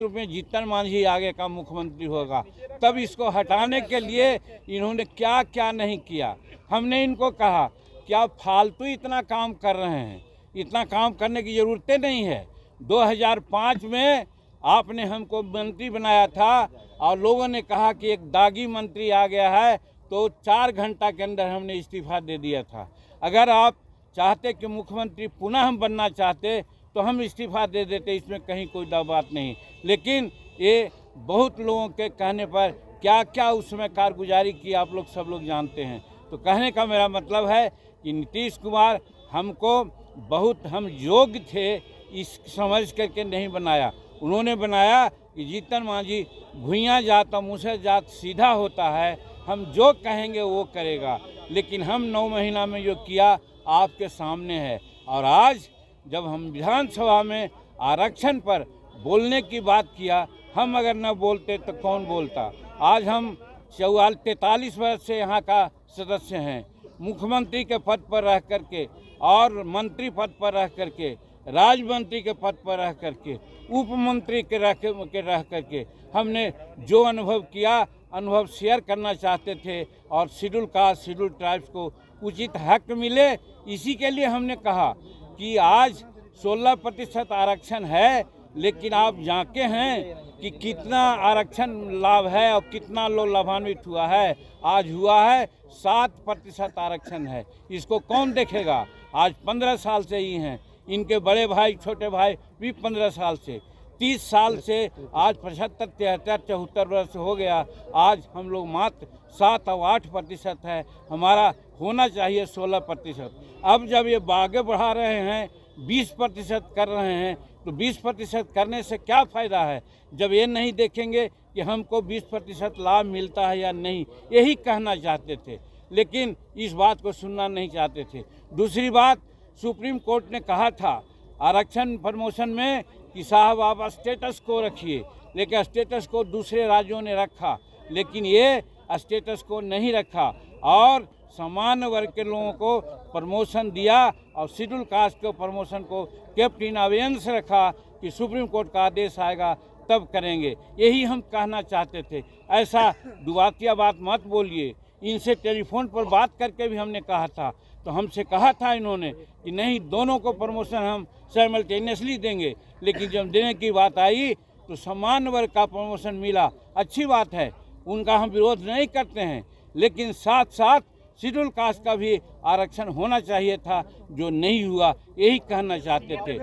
में जीतन मांझी आगे का मुख्यमंत्री होगा। तब इसको हटाने के लिए इन्होंने क्या क्या नहीं किया। हमने इनको कहा कि आप फालतू इतना काम कर रहे हैं, इतना काम करने की ज़रूरतें नहीं है। 2005 में आपने हमको मंत्री बनाया था और लोगों ने कहा कि एक दागी मंत्री आ गया है, तो 4 घंटा के अंदर हमने इस्तीफा दे दिया था। अगर आप चाहते कि मुख्यमंत्री पुनः हम बनना चाहते तो हम इस्तीफा दे देते, इसमें कहीं कोई दो बात नहीं। लेकिन ये बहुत लोगों के कहने पर क्या क्या उसमें कारगुजारी की आप लोग सब लोग जानते हैं। तो कहने का मेरा मतलब है कि नीतीश कुमार हमको बहुत हम योग्य थे इस समझ करके नहीं बनाया। उन्होंने बनाया कि जीतन मांझी भुइयाँ जात और मुँह जात सीधा होता है, हम जो कहेंगे वो करेगा। लेकिन हम 9 महीना में जो किया आपके सामने है। और आज जब हम विधानसभा में आरक्षण पर बोलने की बात किया, हम अगर न बोलते तो कौन बोलता। आज हम 43 वर्ष से यहाँ का सदस्य हैं, मुख्यमंत्री के पद पर रह करके और मंत्री पद पर रह करके, राज्य मंत्री के पद पर रह करके, उप मंत्री के रह करके हमने जो अनुभव किया, अनुभव शेयर करना चाहते थे और शेड्यूल कास्ट शेड्यूल ट्राइब्स को उचित हक मिले। इसी के लिए हमने कहा कि आज 16% आरक्षण है, लेकिन आप जानते हैं कि कितना आरक्षण लाभ है और कितना लोग लाभान्वित हुआ है। आज हुआ है 7% आरक्षण है, इसको कौन देखेगा। आज 15 साल से ही हैं, इनके बड़े भाई छोटे भाई भी 15 साल से, 30 साल से आज 75, 73, 74 वर्ष हो गया। आज हम लोग मात्र 7 और 8% है, हमारा होना चाहिए 16%। अब जब ये आगे बढ़ा रहे हैं 20% कर रहे हैं, तो 20% करने से क्या फ़ायदा है जब ये नहीं देखेंगे कि हमको 20% लाभ मिलता है या नहीं। यही कहना चाहते थे, लेकिन इस बात को सुनना नहीं चाहते थे। दूसरी बात, सुप्रीम कोर्ट ने कहा था आरक्षण प्रमोशन में कि साहब आप स्टेटस को रखिए, लेकिन स्टेटस को दूसरे राज्यों ने रखा, लेकिन ये स्टेटस को नहीं रखा और सामान्य वर्ग के लोगों को प्रमोशन दिया और शेड्यूल कास्ट के प्रमोशन को केप्ट इन अबेयंस रखा कि सुप्रीम कोर्ट का आदेश आएगा तब करेंगे। यही हम कहना चाहते थे। ऐसा दुआतिया बात मत बोलिए। इनसे टेलीफोन पर बात करके भी हमने कहा था, तो हमसे कहा था इन्होंने कि नहीं, दोनों को प्रमोशन हम साइमल्टेनियसली देंगे। लेकिन जब देने की बात आई तो सामान्य वर्ग का प्रमोशन मिला, अच्छी बात है, उनका हम विरोध नहीं करते हैं, लेकिन साथ साथ शेड्यूल कास्ट का भी आरक्षण होना चाहिए था, जो नहीं हुआ। यही कहना चाहते थे।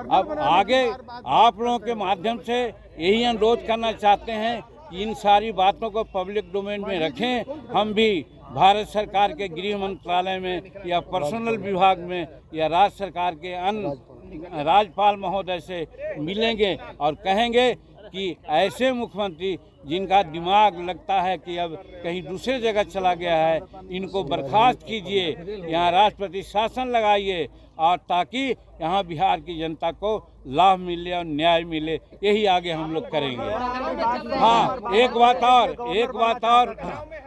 अब आगे आप लोगों के माध्यम से यही अनुरोध करना चाहते हैं कि इन सारी बातों को पब्लिक डोमेन में रखें। हम भी भारत सरकार के गृह मंत्रालय में या पर्सनल विभाग में या राज्य सरकार के अन्य राज्यपाल महोदय से मिलेंगे और कहेंगे कि ऐसे मुख्यमंत्री जिनका दिमाग लगता है कि अब कहीं दूसरे जगह चला गया है, इनको बर्खास्त कीजिए, यहाँ राष्ट्रपति शासन लगाइए और ताकि यहाँ बिहार की जनता को लाभ मिले और न्याय मिले। यही आगे हम लोग करेंगे। हाँ, एक बात और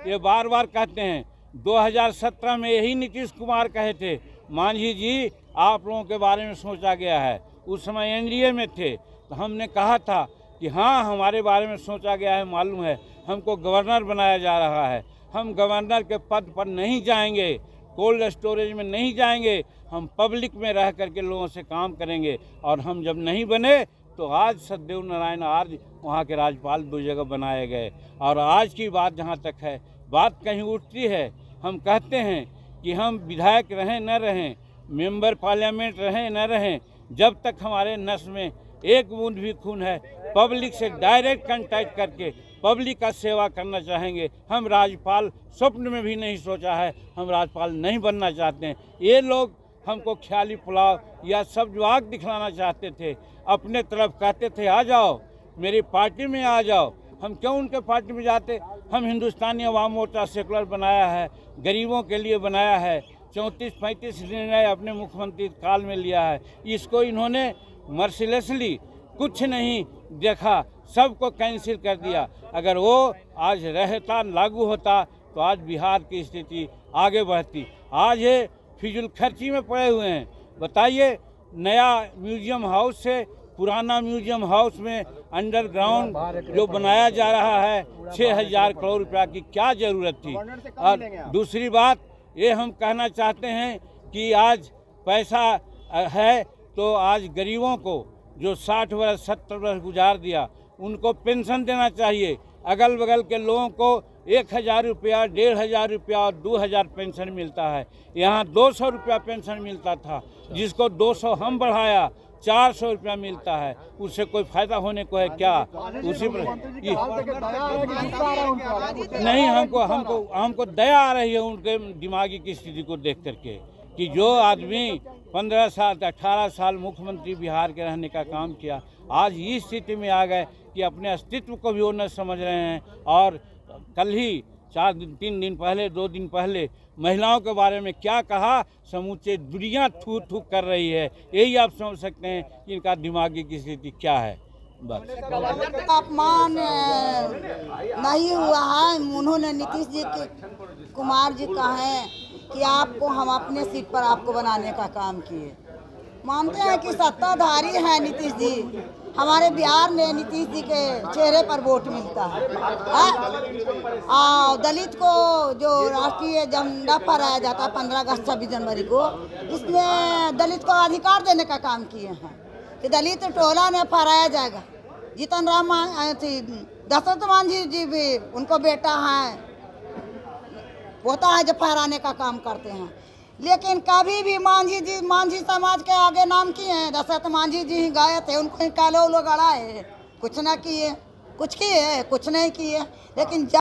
ये बार बार कहते हैं, 2017 में यही नीतीश कुमार कहे थे, मांझी जी आप लोगों के बारे में सोचा गया है। उस समय एनडीए में थे, तो हमने कहा था कि हाँ हमारे बारे में सोचा गया है, मालूम है, हमको गवर्नर बनाया जा रहा है। हम गवर्नर के पद पर नहीं जाएंगे, कोल्ड स्टोरेज में नहीं जाएंगे, हम पब्लिक में रह करके लोगों से काम करेंगे। और हम जब नहीं बने तो आज सत्यदेव नारायण आर्य वहाँ के राज्यपाल 2 जगह बनाए गए। और आज की बात जहाँ तक है, बात कहीं उठती है, हम कहते हैं कि हम विधायक रहें न रहें, मेंबर पार्लियामेंट रहें न रहें, जब तक हमारे नस में एक बूंद भी खून है, पब्लिक से डायरेक्ट कांटेक्ट करके पब्लिक का सेवा करना चाहेंगे। हम राज्यपाल स्वप्न में भी नहीं सोचा है, हम राज्यपाल नहीं बनना चाहते हैं। ये लोग हमको ख्याली पुलाव या सब जवाब दिखलाना चाहते थे, अपने तरफ कहते थे आ जाओ मेरी पार्टी में आ जाओ। हम क्यों उनके पार्टी में जाते। हम हिंदुस्तानी अवाम मोर्चा सेकुलर बनाया है, गरीबों के लिए बनाया है, 34-35 निर्णय अपने मुख्यमंत्री काल में लिया है। इसको इन्होंने मर्सिलेसली कुछ नहीं देखा, सबको कैंसिल कर दिया। अगर वो आज रहता, लागू होता, तो आज बिहार की स्थिति आगे बढ़ती। आज ये फिजूल खर्ची में पड़े हुए हैं। बताइए, नया म्यूजियम हाउस से पुराना म्यूजियम हाउस में अंडरग्राउंड जो बनाया जा रहा है 6,000 करोड़ रुपया की क्या ज़रूरत थी। और दूसरी बात ये हम कहना चाहते हैं कि आज पैसा है तो आज गरीबों को जो 60 वर्ष 70 वर्ष गुजार दिया उनको पेंशन देना चाहिए। अगल बगल के लोगों को 1,000 रुपया, 1,500 रुपया और 2,000 पेंशन मिलता है। यहाँ 200 रुपया पेंशन मिलता था, जिसको 200 हम बढ़ाया 400 रुपया मिलता है। उससे कोई फायदा होने को है क्या? उसी पर नहीं, हमको दया आ रही है उनके दिमागी की स्थिति को देख करके कि जो आदमी 15 साल 18 साल मुख्यमंत्री बिहार के रहने का काम किया, आज इस स्थिति में आ गए कि अपने अस्तित्व को भी वो न समझ रहे हैं। और कल ही 3 दिन पहले 2 दिन पहले महिलाओं के बारे में क्या कहा, समूचे दुनिया थू थू कर रही है। यही आप समझ सकते हैं कि इनका दिमागी की स्थिति क्या है। बस अपमान नहीं हुआ है। उन्होंने नीतीश जी कुमार जी कहा है कि आपको हम अपने सीट पर आपको बनाने का काम किए। मानते हैं कि सत्ताधारी है नीतीश जी। हमारे बिहार में नीतीश जी के चेहरे पर वोट मिलता है। दलित को जो राष्ट्रीय झंडा फहराया जाता है 15 अगस्त 26 जनवरी को, इसमें दलित को अधिकार देने का काम किए हैं कि दलित टोला में फहराया जाएगा। जीतन राम दशरथ मांझी जी भी उनको बेटा है, होता है जो फहराने का काम करते हैं। लेकिन कभी भी मांझी समाज के आगे नाम किए हैं। दशरथ मांझी जी ही गए थे, उनको ही कालो लोग अड़ाए, कुछ ना किए, कुछ किए, कुछ नहीं किए। लेकिन